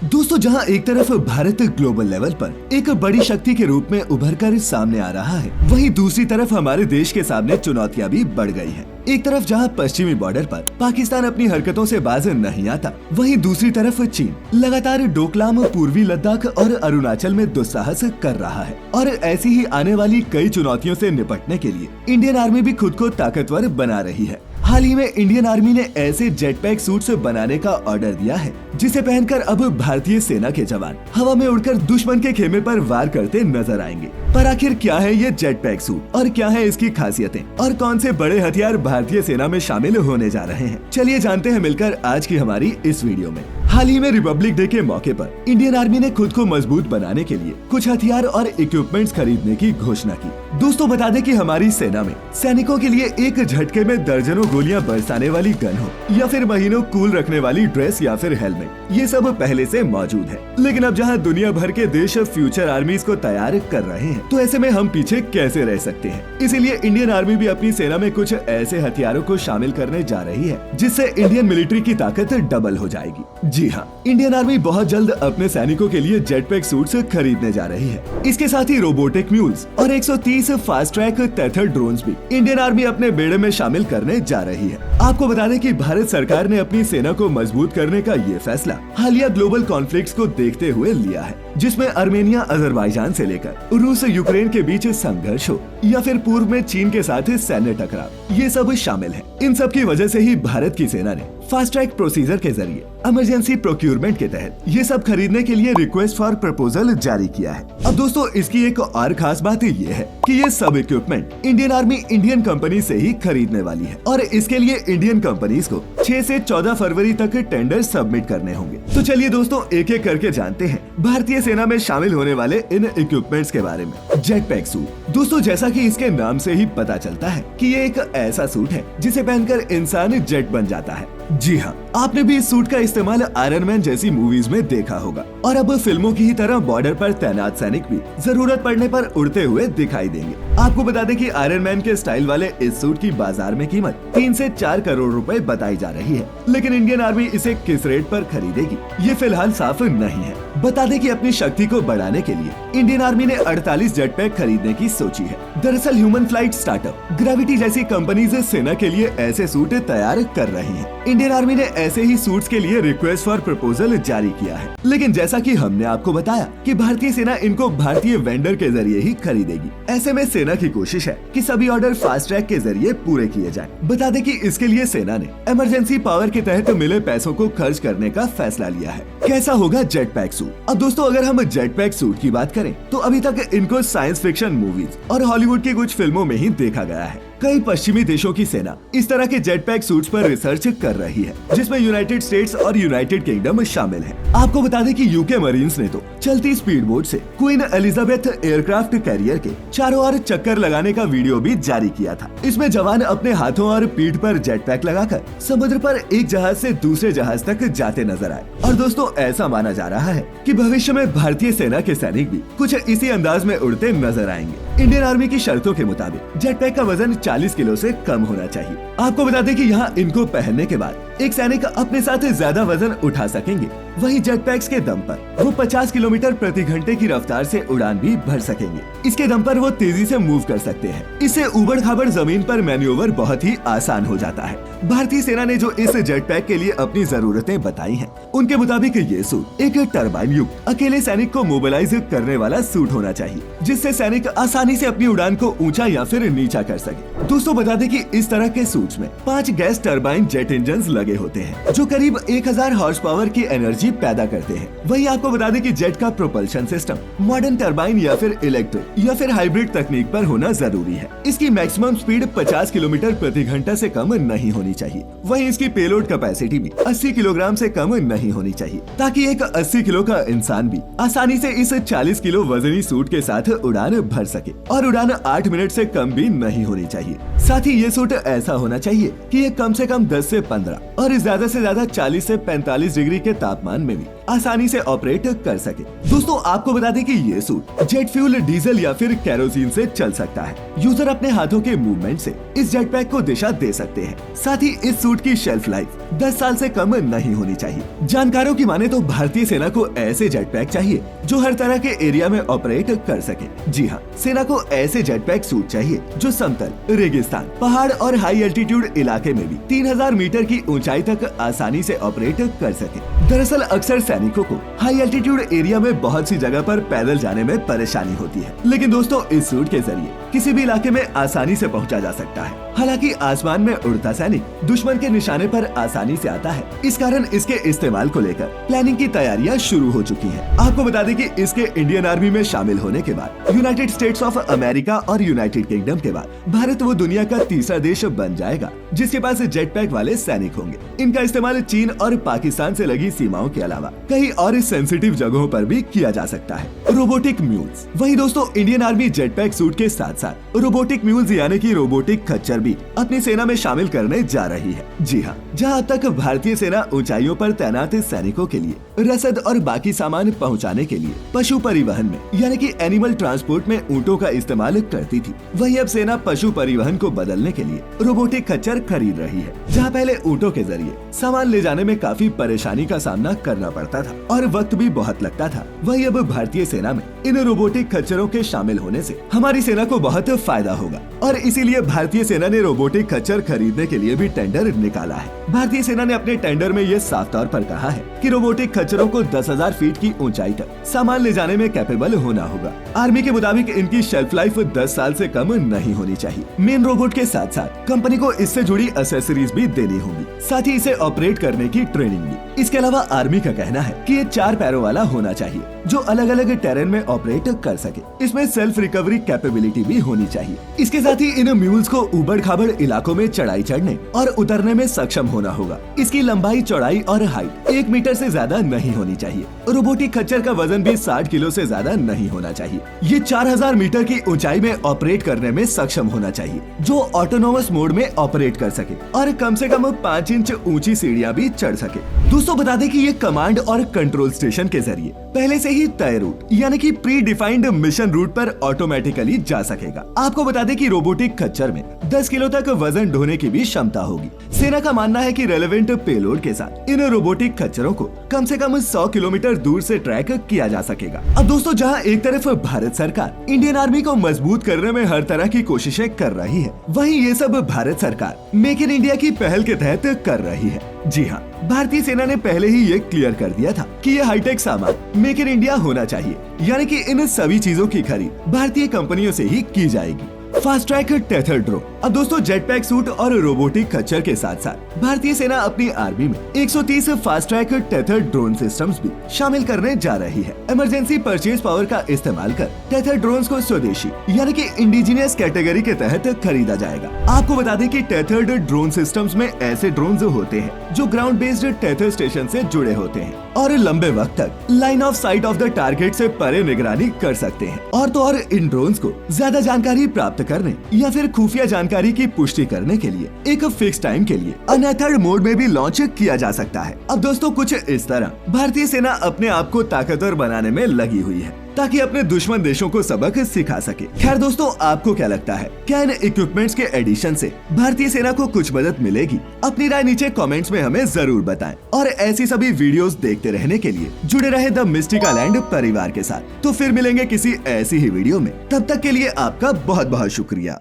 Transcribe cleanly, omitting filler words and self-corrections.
दोस्तों, जहां एक तरफ भारत ग्लोबल लेवल पर एक बड़ी शक्ति के रूप में उभर कर सामने आ रहा है, वहीं दूसरी तरफ हमारे देश के सामने चुनौतियां भी बढ़ गई हैं। एक तरफ जहां पश्चिमी बॉर्डर पर पाकिस्तान अपनी हरकतों से बाज नहीं आता, वहीं दूसरी तरफ चीन लगातार डोकलाम, पूर्वी लद्दाख और अरुणाचल में दुस्साहस कर रहा है। और ऐसी ही आने वाली कई चुनौतियों से निपटने के लिए इंडियन आर्मी भी खुद को ताकतवर बना रही है। हाल ही में इंडियन आर्मी ने ऐसे जेट पैक सूट्स बनाने का ऑर्डर दिया है जिसे पहनकर अब भारतीय सेना के जवान हवा में उड़कर दुश्मन के खेमे पर वार करते नजर आएंगे। पर आखिर क्या है ये जेट पैक सूट और क्या है इसकी खासियतें और कौन से बड़े हथियार भारतीय सेना में शामिल होने जा रहे हैं, चलिए जानते हैं मिलकर आज की हमारी इस वीडियो में। हाल ही में रिपब्लिक डे के मौके पर इंडियन आर्मी ने खुद को मजबूत बनाने के लिए कुछ हथियार और इक्विपमेंट्स खरीदने की घोषणा की। दोस्तों, बता दें कि हमारी सेना में सैनिकों के लिए एक झटके में दर्जनों गोलियां बरसाने वाली गन हो या फिर महीनों कूल रखने वाली ड्रेस या फिर हेलमेट, ये सब पहले से मौजूद है। लेकिन अब जहां दुनिया भर के देश फ्यूचर आर्मीज को तैयार कर रहे हैं, तो ऐसे में हम पीछे कैसे रह सकते हैं। इसीलिए इंडियन आर्मी भी अपनी सेना में कुछ ऐसे हथियारों को शामिल करने जा रही है जिससे इंडियन मिलिट्री की ताकत डबल हो जाएगी। जी हाँ, इंडियन आर्मी बहुत जल्द अपने सैनिकों के लिए जेट पैक सूट्स खरीदने जा रही है। इसके साथ ही रोबोटिक म्यूल्स और 130 फास्ट ट्रैक टेथर ड्रोन्स भी इंडियन आर्मी अपने बेड़े में शामिल करने जा रही है। आपको बता दें कि भारत सरकार ने अपनी सेना को मजबूत करने का ये फैसला हालिया ग्लोबल कॉन्फ्लिक्ट्स को देखते हुए लिया है, जिसमें अर्मेनिया, अजरबैजान से लेकर रूस, यूक्रेन के बीच संघर्ष हो या फिर पूर्व में चीन के साथ सैन्य टकराव, ये सब शामिल है। इन सब की वजह से ही भारत की सेना ने फास्ट ट्रैक प्रोसीजर के जरिए इमरजेंसी प्रोक्यूरमेंट के तहत ये सब खरीदने के लिए रिक्वेस्ट फॉर प्रपोजल जारी किया है। अब दोस्तों, इसकी एक और खास बात ये है कि ये सब equipment Indian army Indian company से ही खरीदने वाली है और इसके लिए इंडियन कंपनीज को 6 से 14 फरवरी तक टेंडर सबमिट करने होंगे। तो चलिए दोस्तों, एक एक करके जानते हैं भारतीय सेना में शामिल होने वाले इन इक्विपमेंट्स के बारे में। Jet pack suit. दोस्तों, जैसा कि इसके नाम से ही पता चलता है कि ये एक ऐसा सूट है जिसे पहनकर इंसान जेट बन जाता है। जी हाँ, आपने भी इस सूट का इस्तेमाल आयरन मैन जैसी मूवीज में देखा होगा और अब फिल्मों की ही तरह बॉर्डर पर तैनात सैनिक भी जरूरत पड़ने पर उड़ते हुए दिखाई देंगे। आपको बता दें कि आयरन मैन के स्टाइल वाले इस सूट की बाजार में कीमत 3 से 4 करोड़ रुपए बताई जा रही है, लेकिन इंडियन आर्मी इसे किस रेट पर खरीदेगी ये फिलहाल साफ नहीं है। बता दें कि अपनी शक्ति को बढ़ाने के लिए इंडियन आर्मी ने 48 जेट पैक खरीदने की सोची है। दरअसल ह्यूमन फ्लाइट स्टार्टअप ग्रेविटी जैसी कंपनीज सेना के लिए ऐसे सूट तैयार कर रही है। इंडियन आर्मी ने ऐसे ही सूट्स के लिए रिक्वेस्ट फॉर प्रपोजल जारी किया है, लेकिन जैसा कि हमने आपको बताया कि भारतीय सेना इनको भारतीय वेंडर के जरिए ही खरीदेगी। ऐसे में सेना की कोशिश है कि सभी ऑर्डर फास्ट ट्रैक के जरिए पूरे किए जाएं। बता दें कि इसके लिए सेना ने इमरजेंसी पावर के तहत मिले पैसों को खर्च करने का फैसला लिया है। कैसा होगा जेट पैक सूट? अब दोस्तों, अगर हम जेट पैक सूट की बात करें तो अभी तक इनको साइंस फिक्शन मूवीज और हॉलीवुड की कुछ फिल्मों में ही देखा गया है। कई पश्चिमी देशों की सेना इस तरह के जेट पैक सूट्स पर रिसर्च कर रही है, जिसमें यूनाइटेड स्टेट्स और यूनाइटेड किंगडम शामिल है। आपको बता दें कि यूके मरीन्स ने तो चलती स्पीड बोट से क्वीन एलिजाबेथ एयरक्राफ्ट कैरियर के चारों ओर चक्कर लगाने का वीडियो भी जारी किया था। इसमें जवान अपने हाथों और पीठ पर जेट पैक लगाकर समुद्र पर एक जहाज से दूसरे जहाज तक जाते नजर आए। और दोस्तों, ऐसा माना जा रहा है कि भविष्य में भारतीय सेना के सैनिक भी कुछ इसी अंदाज में उड़ते नजर आएंगे। इंडियन आर्मी की शर्तों के मुताबिक जेट पैक का वजन 40 किलो से कम होना चाहिए। आपको बता दें कि यहाँ इनको पहनने के बाद एक सैनिक अपने साथ ज्यादा वजन उठा सकेंगे। वहीं जेट पैक्स के दम पर वो 50 किलोमीटर प्रति घंटे की रफ्तार से उड़ान भी भर सकेंगे। इसके दम पर वो तेजी से मूव कर सकते हैं। इससे उबड़ खाबड़ जमीन पर मैन्यूवर बहुत ही आसान हो जाता है। भारतीय सेना ने जो इस जेट पैक के लिए अपनी जरूरतें बताई हैं, उनके मुताबिक ये सूट एक टरबाइन युक्त अकेले सैनिक को मोबिलाइज करने वाला सूट होना चाहिए, जिससे सैनिक आसानी से अपनी उड़ान को ऊंचा या फिर नीचा कर सके। दोस्तों, बता दें कि इस तरह के सूट्स में 5 गैस टरबाइन जेट इंजन लगे होते हैं, जो करीब 1000 हॉर्स पावर की एनर्जी पैदा करते हैं। वही आपको बता दें कि जेट का प्रोपल्शन सिस्टम मॉडर्न टरबाइन या फिर इलेक्ट्रिक या फिर हाइब्रिड तकनीक पर होना जरूरी है। इसकी मैक्सिमम स्पीड 50 किलोमीटर प्रति घंटा से कम नहीं होनी चाहिए। वहीं इसकी पेलोड कैपेसिटी भी 80 किलोग्राम से कम नहीं होनी चाहिए, ताकि एक 80 किलो का इंसान भी आसानी से इस 40 किलो वजनी सूट के साथ उड़ान भर सके। और उड़ान 8 मिनट से कम भी नहीं होनी चाहिए। साथ ही ये सूट ऐसा होना चाहिए कि ये कम से कम 10 से 15 और ज्यादा से ज्यादा 40 से 45 डिग्री के तापमान में भी आसानी से ऑपरेट कर सके। दोस्तों आपको बता दें कि ये सूट जेट फ्यूल, डीजल या फिर केरोसिन से चल सकता है। यूजर अपने हाथों के मूवमेंट से इस जेट पैक को दिशा दे सकते हैं। साथ ही इस सूट की शेल्फ लाइफ 10 साल से कम नहीं होनी चाहिए। जानकारों की माने तो भारतीय सेना को ऐसे जेट पैक चाहिए जो हर तरह के एरिया में ऑपरेट कर सके। जी हाँ, सेना को ऐसे जेट पैक सूट चाहिए जो समतल, रेगिस्तान, पहाड़ और हाई एल्टीट्यूड इलाके में भी 3000 मीटर की ऊंचाई तक आसानी से ऑपरेट कर सके। दरअसल अक्सर सैनिकों को हाई एल्टीट्यूड एरिया में बहुत सी जगह पर पैदल जाने में परेशानी होती है, लेकिन दोस्तों इस सूट के जरिए किसी भी इलाके में आसानी से पहुंचा जा सकता है। हालांकि आसमान में उड़ता सैनिक दुश्मन के निशाने पर आसानी से आता है, इस कारण इसके इस्तेमाल को लेकर प्लानिंग की तैयारियां शुरू हो चुकी हैं। आपको बता दें कि इसके इंडियन आर्मी में शामिल होने के बाद यूनाइटेड स्टेट्स ऑफ अमेरिका और यूनाइटेड किंगडम के बाद भारत वो दुनिया का तीसरा देश बन जाएगा जिसके पास जेट पैक वाले सैनिक होंगे। इनका इस्तेमाल चीन और पाकिस्तान से लगी सीमाओं के अलावा कई और सेंसिटिव जगहों पर भी किया जा सकता है। Robotic mules. वहीं दोस्तों Indian army jet pack suit के साथ साथ रोबोटिक म्यूल्स यानी कि रोबोटिक खच्चर भी अपनी सेना में शामिल करने जा रही है। जी हाँ, जहाँ अब तक भारतीय सेना ऊंचाइयों पर तैनात सैनिकों के लिए रसद और बाकी सामान पहुँचाने के लिए पशु परिवहन में यानी कि एनिमल ट्रांसपोर्ट में ऊँटों का इस्तेमाल करती थी, वहीं अब सेना पशु परिवहन को बदलने के लिए रोबोटिक खच्चर खरीद रही है। जहाँ पहले ऊँटों के जरिए सामान ले जाने में काफी परेशानी का सामना करना पड़ता था और वक्त भी बहुत लगता था, वहीं अब भारतीय सेना में इन रोबोटिक खच्चरों के शामिल होने से हमारी सेना को बहुत फायदा होगा और इसीलिए भारतीय सेना ने रोबोटिक खच्चर खरीदने के लिए भी टेंडर निकाला है। भारतीय सेना ने अपने टेंडर में ये साफ तौर पर कहा है कि रोबोटिक खच्चरों को 10,000 फीट की ऊंचाई तक सामान ले जाने में कैपेबल होना होगा। आर्मी के मुताबिक इनकी शेल्फ लाइफ 10 साल से कम नहीं होनी चाहिए। मेन रोबोट के साथ साथ कंपनी को इससे जुड़ी एक्सेसरीज भी देनी होगी, साथ ही इसे ऑपरेट करने की ट्रेनिंग भी। इसके अलावा आर्मी का कहना है कि ये 4 पैरों वाला होना चाहिए जो अलग अलग टेरेन में ऑपरेट कर सके। इसमें सेल्फ रिकवरी कैपेबिलिटी भी होनी चाहिए। इसके साथ ही इन म्यूल्स को उबड़ खाबड़ इलाकों में चढ़ाई चढ़ने और उतरने में सक्षम होना होगा। इसकी लंबाई, चौड़ाई और हाइट 1 मीटर से ज्यादा नहीं होनी चाहिए। रोबोटिक खच्चर का वजन भी 60 किलो से ज्यादा नहीं होना चाहिए। ये 4000 मीटर की ऊंचाई में ऑपरेट करने में सक्षम होना चाहिए जो ऑटोनोमस मोड में ऑपरेट कर सके और कम से कम 5 इंच ऊंची सीढ़ियां भी चढ़ सके। दोस्तों बता दें कि ये कमांड और कंट्रोल स्टेशन के जरिए पहले से ही तय रूट यानी कि प्री डिफाइंड मिशन रूट पर ऑटोमेटिकली जा सकेगा। आपको बता दें कि रोबोटिक खच्चर में 10 किलो तक वजन ढोने की भी क्षमता होगी। सेना का मानना है कि रेलेवेंट पेलोड के साथ इन रोबोटिक खच्चरों को कम से कम 100 किलोमीटर दूर से ट्रैक किया जा सकेगा। अब दोस्तों जहां एक तरफ भारत सरकार इंडियन आर्मी को मजबूत करने में हर तरह की कोशिशें कर रही है, वहीं ये सब भारत सरकार मेक इन इंडिया की पहल के तहत कर रही है। जी हाँ, भारतीय सेना ने पहले ही ये क्लियर कर दिया था कि ये हाईटेक सामान मेक इन इंडिया होना चाहिए, यानी कि इन सभी चीजों की खरीद भारतीय कंपनियों से ही की जाएगी। Fast track tether drone. अब दोस्तों जेट पैक सूट और रोबोटिक खच्चर के साथ साथ भारतीय सेना अपनी आर्मी में 130 fast track tether drone systems भी शामिल करने जा रही है। इमरजेंसी परचेज पावर का इस्तेमाल कर टेथर ड्रोन्स को स्वदेशी यानी कि इंडिजिनियस कैटेगरी के तहत खरीदा जाएगा। आपको बता दें कि टेथर्ड ड्रोन सिस्टम्स में ऐसे ड्रोन होते हैं जो ग्राउंड बेस्ड टेथर स्टेशन से जुड़े होते हैं और लंबे वक्त तक line of site of the target से परे निगरानी कर सकते हैं। और तो और इन ड्रोन्स को ज्यादा जानकारी प्राप्त करने या फिर खुफिया जानकारी की पुष्टि करने के लिए एक फिक्स टाइम के लिए अनएथर्ड मोड में भी लॉन्च किया जा सकता है। अब दोस्तों कुछ इस तरह भारतीय सेना अपने आप को ताकतवर बनाने में लगी हुई है ताकि अपने दुश्मन देशों को सबक सिखा सके। खैर दोस्तों, आपको क्या लगता है, क्या इन इक्विपमेंट्स के एडिशन से भारतीय सेना को कुछ मदद मिलेगी? अपनी राय नीचे कमेंट्स में हमें जरूर बताएं और ऐसी सभी वीडियोस देखते रहने के लिए जुड़े रहे द मिस्टिका लैंड परिवार के साथ। तो फिर मिलेंगे किसी ऐसी ही वीडियो में, तब तक के लिए आपका बहुत बहुत शुक्रिया।